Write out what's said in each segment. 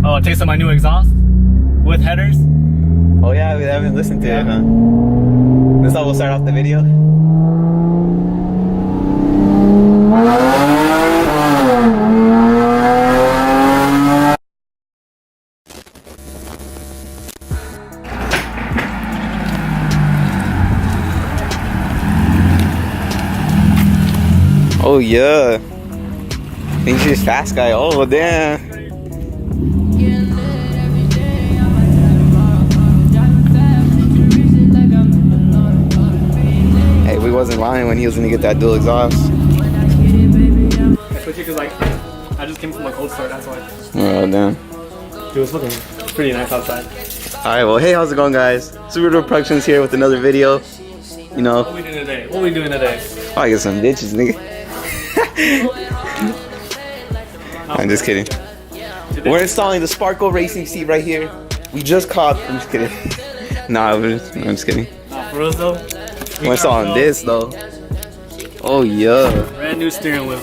Oh, taste of my new exhaust with headers. Oh yeah, we haven't listened to it, huh? This is how we'll start off the video. Oh yeah. He's just fast guy. Oh damn. Hey, we wasn't lying when he was gonna get that dual exhaust. Especially because like I just came from a cold start, that's why. Oh damn. Dude, it's looking pretty nice outside. Alright, well hey, how's it going guys? SvperDvperProductions here with another video. You know. What are we doing today? What are we doing today? Oh, I get some bitches, nigga. I'm just kidding. We're installing the Sparkle racing seat right here. We just caught. I'm just kidding. Nah, I'm just kidding. For real though? We're installing this though. Oh yeah. Brand new steering wheel.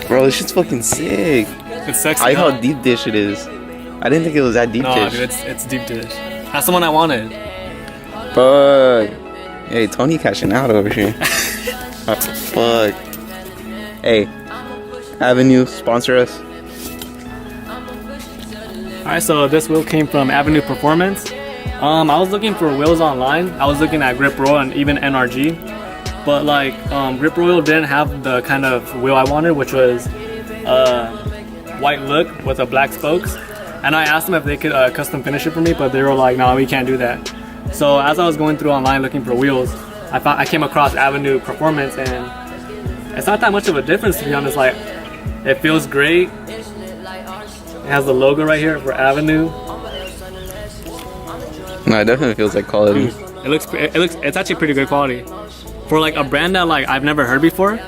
Bro, this shit's fucking sick. It's sexy. I like how deep dish it is. I didn't think it was that deep no, dish. Dude, it's deep dish. That's the one I wanted. Fuck. Hey, Tony cashing out over here. Fuck. Hey, Avenue, sponsor us. Alright, so this wheel came from Avenue Performance. I was looking for wheels online. I was looking at Grip Royal and even NRG. But like, Grip Royal didn't have the kind of wheel I wanted, which was white look with a black spokes. And I asked them if they could custom finish it for me, but they were like, no, we can't do that. So as I was going through online looking for wheels, I came across Avenue Performance, and it's not that much of a difference, to be honest. Like, it feels great. It has the logo right here for Avenue. No, it definitely feels like quality. It's actually pretty good quality for like a brand that like I've never heard before.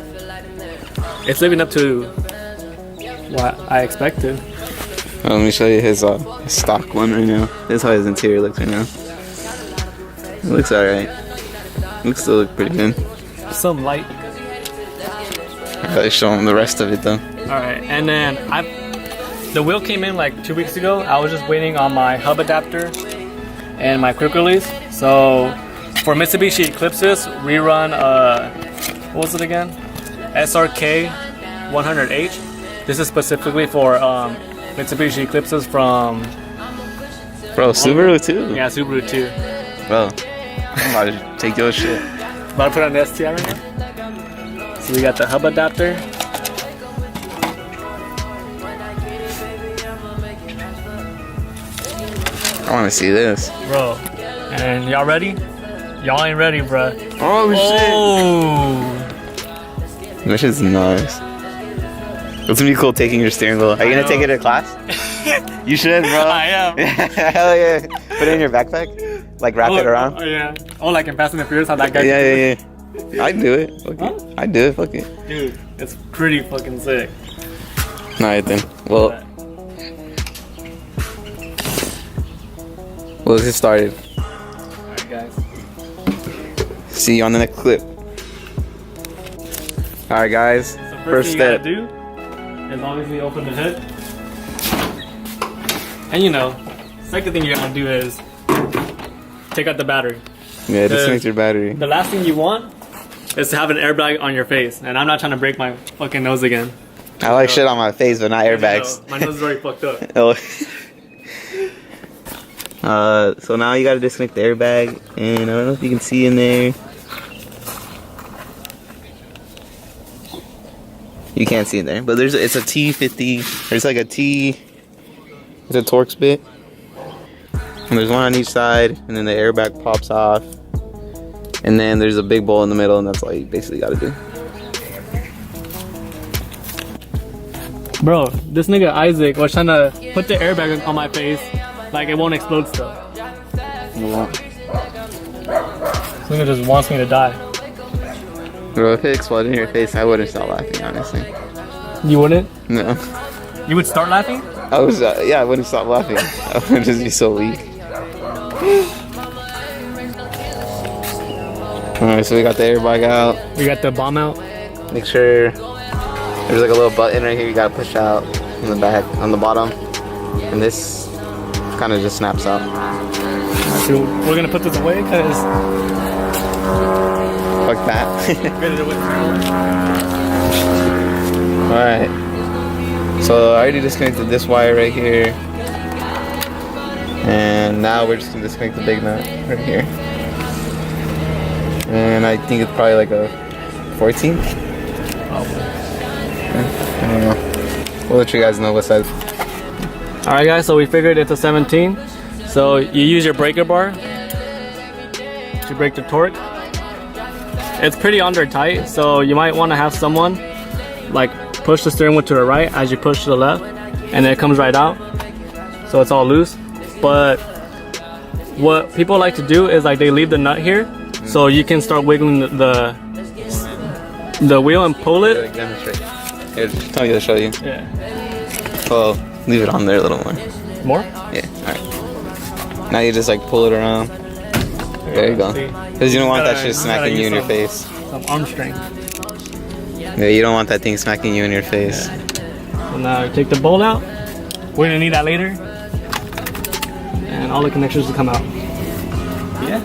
It's living up to what I expected. Let me show you his stock one right now. This is how his interior looks right now. It looks alright. Looks still look pretty good. Some light. I gotta show him the rest of it though. Alright, and then the wheel came in like 2 weeks ago. I was just waiting on my hub adapter and my quick release. So for Mitsubishi Eclipses, we run what was it again? SRK 100H. This is specifically for Mitsubishi Eclipses from Bro, Subaru too? Yeah, Subaru too. Bro, I'm about to take your shit. About to put on the STI right now. So we got the hub adapter. I want to see this. Bro, and y'all ready? Y'all ain't ready, bro. Oh shit! This is nice. It's gonna be cool taking your steering wheel. Are you gonna take it to class? You should, bro. I am. Hell yeah. Put it in your backpack. Like wrap it around. Oh yeah. Oh, like in Fast and the Furious, how that guy. Yeah. I'd do it. Fuck it. I'd do it. Fuck it. Dude, it's pretty fucking sick. Alright then. Well, let's get started. Alright, guys. See you on the next clip. Alright, guys. So first thing step. You gotta do, as long as we open the hood. And you know, second thing you gotta do is take out the battery. Yeah, disconnect your battery. The last thing you want is to have an airbag on your face, and I'm not trying to break my fucking nose again. I like shit on my face, but not airbags. My nose is already fucked up. So now you gotta disconnect the airbag, and I don't know if you can see in there. You can't see in there, but it's a T50. There's like a T. It's a Torx bit, and there's one on each side, and then the airbag pops off, and then there's a big bowl in the middle, and that's all you basically gotta do. Bro, this nigga Isaac was trying to put the airbag on my face, like it won't explode still. This nigga just wants me to die. Bro, if it exploded in your face, I wouldn't stop laughing, honestly. You wouldn't? No. You would start laughing? I was, yeah, I wouldn't stop laughing. I would just be so weak. Alright, so we got the airbag out. We got the bomb out. Make sure There's like a little button right here you gotta push out in the back, on the bottom. And this kind of just snaps out. So we're gonna put this away because fuck that. Alright. So I already disconnected this wire right here. And now we're just gonna disconnect the big nut right here. And I think it's probably like a 14. Probably. I don't know. We'll let you guys know what size. Alright guys, so we figured it's a 17. So you use your breaker bar to break the torque. It's pretty under tight, so you might want to have someone like push the steering wheel to the right as you push to the left, and then it comes right out. So it's all loose. But what people like to do is like they leave the nut here, so you can start wiggling the wheel and pull it. Like demonstrate. Here, tell me to show you. Yeah. Well, leave it on there a little more. More? Yeah. All right. Now you just like pull it around. There you go. Because you don't want that shit smacking you in your face. Some arm strength. Yeah, you don't want that thing smacking you in your face. Yeah. So now you take the bolt out. We're gonna need that later. And all the connections will come out. Yeah.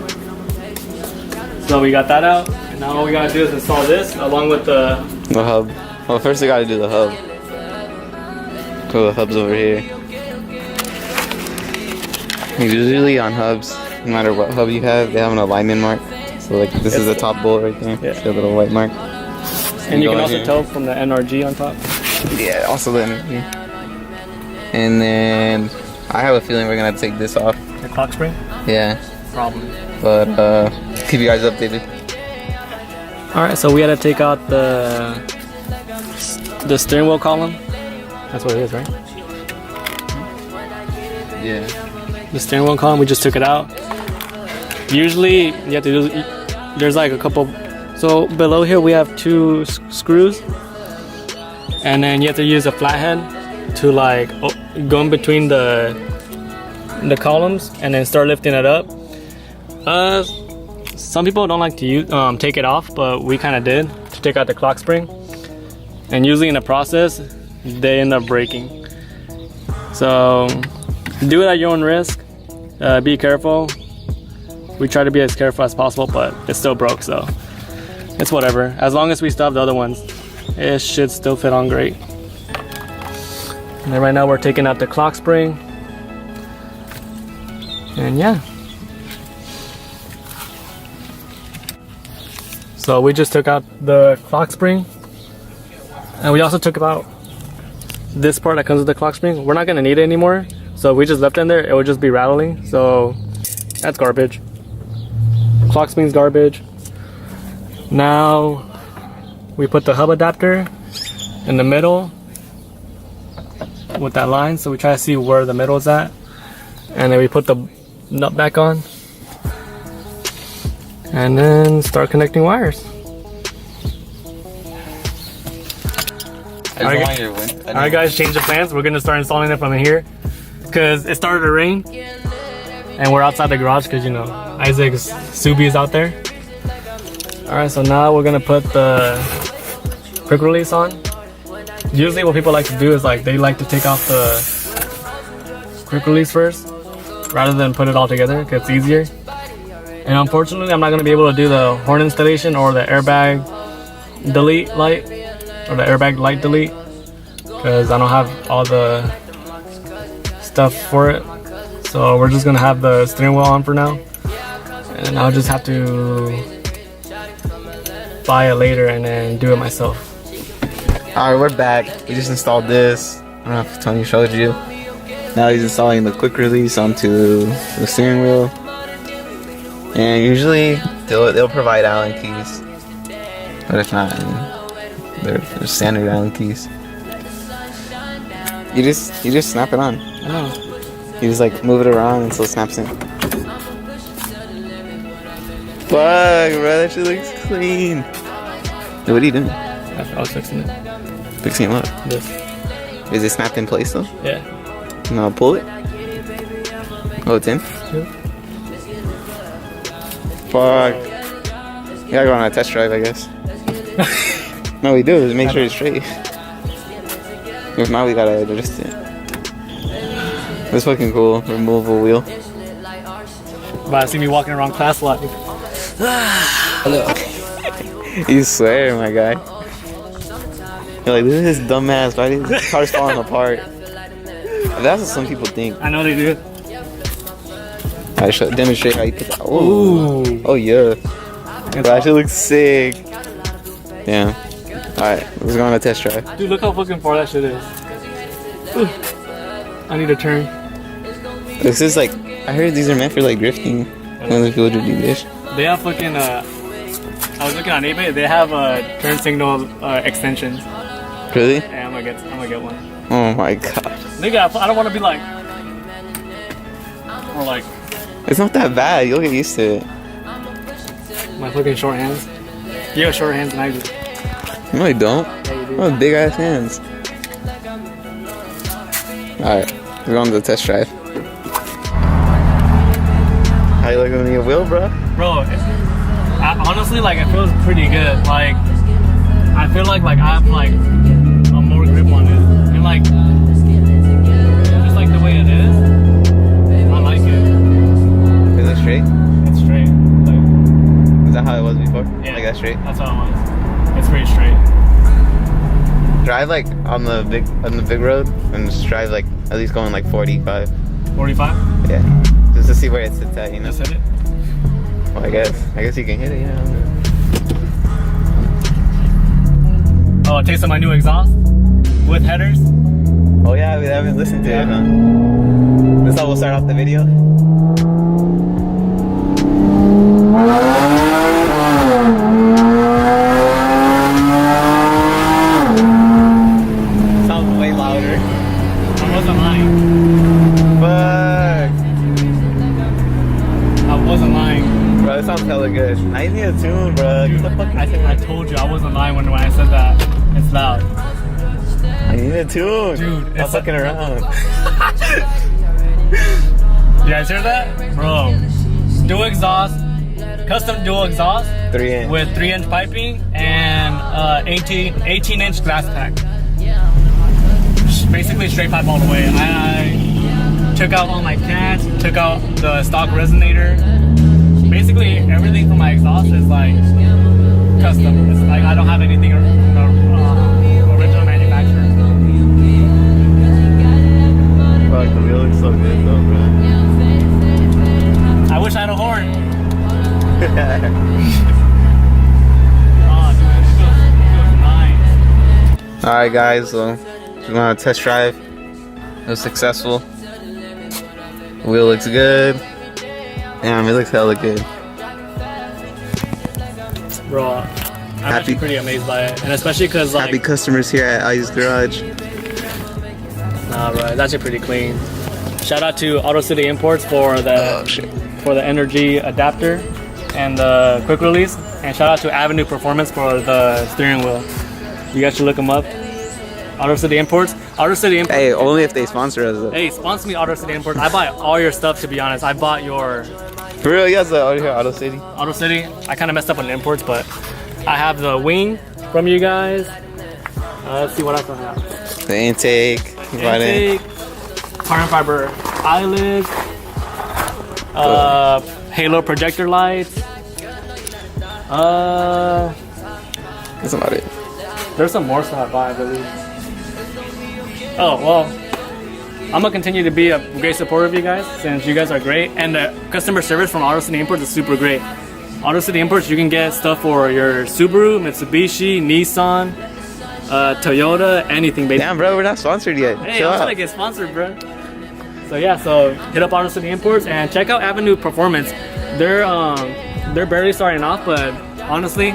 So we got that out. And now all we gotta do is install this along with the hub. Well, first we gotta do the hub. So the hub's over here. Usually on hubs, no matter what hub you have, they have an alignment mark. So like this is the top bolt right there. Yeah. See a little white mark. And you can also tell from the NRG on top. Yeah, also the NRG. And then I have a feeling we're gonna have to take this off. The clock spring? Yeah. Probably. But keep you guys updated. Alright, so we had to take out the steering wheel column. That's what it is, right? Yeah. The steering wheel column, we just took it out. Usually you have to do, there's like a couple, so below here we have 2 screws, and then you have to use a flathead to like go in between the columns and then start lifting it up. Some people don't like to use, take it off, but we kind of did to take out the clock spring, and usually in the process they end up breaking. So do it at your own risk. Be careful. We try to be as careful as possible, but it still broke, so it's whatever. As long as we still have the other ones, it should still fit on great. And then right now we're taking out the clock spring. And yeah. So we just took out the clock spring. And we also took out this part that comes with the clock spring. We're not gonna need it anymore. So if we just left it in there, it would just be rattling. So that's garbage. Clock spring's garbage. Now we put the hub adapter in the middle with that line. So we try to see where the middle is at. And then we put the nut back on. And then start connecting wires. Alright guys, change the plans. We're gonna start installing it from in here. Because it started to rain and we're outside the garage because, you know, Isaac's Subi is out there. Alright, so now we're gonna put the quick release on. Usually what people like to do is like they like to take off the quick release first rather than put it all together because it's easier. And unfortunately I'm not gonna be able to do the horn installation or the airbag delete light or the airbag light delete because I don't have all the stuff for it. So we're just gonna have the steering wheel on for now, and I'll just have to buy it later and then do it myself. Alright, we're back. We just installed this. I don't know if Tony showed you. Now he's installing the quick release onto the steering wheel. And usually they'll provide Allen keys, but if not, they're standard Allen keys. You just snap it on. Oh. You just like move it around until it snaps in. Fuck, bro, that shit looks clean. Hey, what are you doing? I was fixing it. Fixing what? This. Is it snapped in place though? Yeah. No, pull it. Oh, it's in? Yeah. Fuck. You gotta go on a test drive, I guess. No, we do. Just make sure it's straight. If not, we gotta adjust it. It's fucking cool. Removable wheel. But I see me walking around class like. You swear, my guy. You're like, look at this dumbass. Why is this car's falling apart? That's what some people think. I know they do. I should demonstrate how you put that. Ooh. Oh yeah. Bro, that shit looks sick. Yeah. Alright, let's go on a test drive. Dude, look how fucking far that shit is. Ooh. I need a turn. This is like, I heard these are meant for like drifting. When the people do this. They have fucking I was looking on eBay. They have turn signal extensions. Really? Yeah, I'm gonna get one. Oh my god. Nigga, I don't want to be like, or like. It's not that bad. You'll get used to it. My fucking short hands. You have short hands than I do. No, I don't. Yeah, you do. I have big ass hands. Alright, we're on the test drive. How you looking with your wheel, bro? Bro, honestly, like it feels pretty good. Like I feel like I have like a more grip on it, and like just like the way it is, I like it. Is it straight? It's straight. Like, Is that how it was before? yeah, Like that straight? That's how it was. It's pretty straight. Drive like on the big road and just drive like at least going like 45. 45. Yeah. Just to see where it sits at, you know? Just hit it. Well, I guess you can hit it, yeah. Oh, a taste of my new exhaust with headers. Oh yeah, we haven't listened to it, huh? This is how we'll start off the video. Sounds way louder. I wasn't lying. Fuck. I wasn't lying. Bro, it sounds hella good. I need a tune, bro. Dude, Get the fucking I tune. told you I wasn't lying when I said that. It's loud. I need a tune. Dude, I'm it's fucking around. You guys hear that? Bro, dual exhaust, custom dual exhaust 3-inch. with 3-inch piping and 18-inch glass pack. Basically straight pipe all the way. I took out all my cats, took out the stock resonator. Basically everything from my exhaust is like custom. It's like I don't have anything original manufacturer. Fuck, the wheel looks so good though, bro. I wish I had a horn. Oh, dude, it feels nice. Alright guys, so we're on a test drive. It was successful. The wheel looks good. Damn, it looks hella good. Bro, I'm actually pretty amazed by it, and especially because like, Happy customers here at I's Garage. nah, bro, it's actually pretty clean. Shout out to Auto City Imports for the NRG adapter and the quick release, and shout out to Avenue Performance for the steering wheel. You guys should look them up. Auto City Imports. Auto City Imports. Hey, only if they sponsor us though. Hey, sponsor me, Auto City Imports. I buy all your stuff, to be honest. I bought your For real, yes, out here, Auto City. Auto City. I kind of messed up on the imports, but I have the wing from you guys. Let's see what else I have. The intake. Intake, carbon fiber eyelids, halo projector lights. That's about it. There's some more stuff I buy, I believe. Oh, well, I'm gonna continue to be a great supporter of you guys since you guys are great, and the customer service from Auto City Imports is super great. Auto City Imports, you can get stuff for your Subaru, Mitsubishi, Nissan, Toyota, anything basically. Damn, bro, we're not sponsored yet. Hey, Chill I'm out. trying to get sponsored, bro. So yeah, so hit up Auto City Imports and check out Avenue Performance. They're barely starting off, but honestly,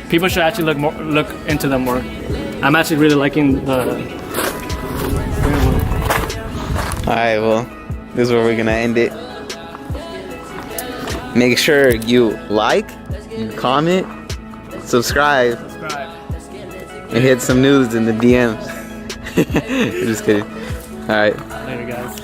people should actually look into them more. I'm actually really liking the. Alright, well, this is where we're gonna end it. Make sure you like, you comment, subscribe, and hit some news in the DMs. Just kidding. Alright. Later, guys.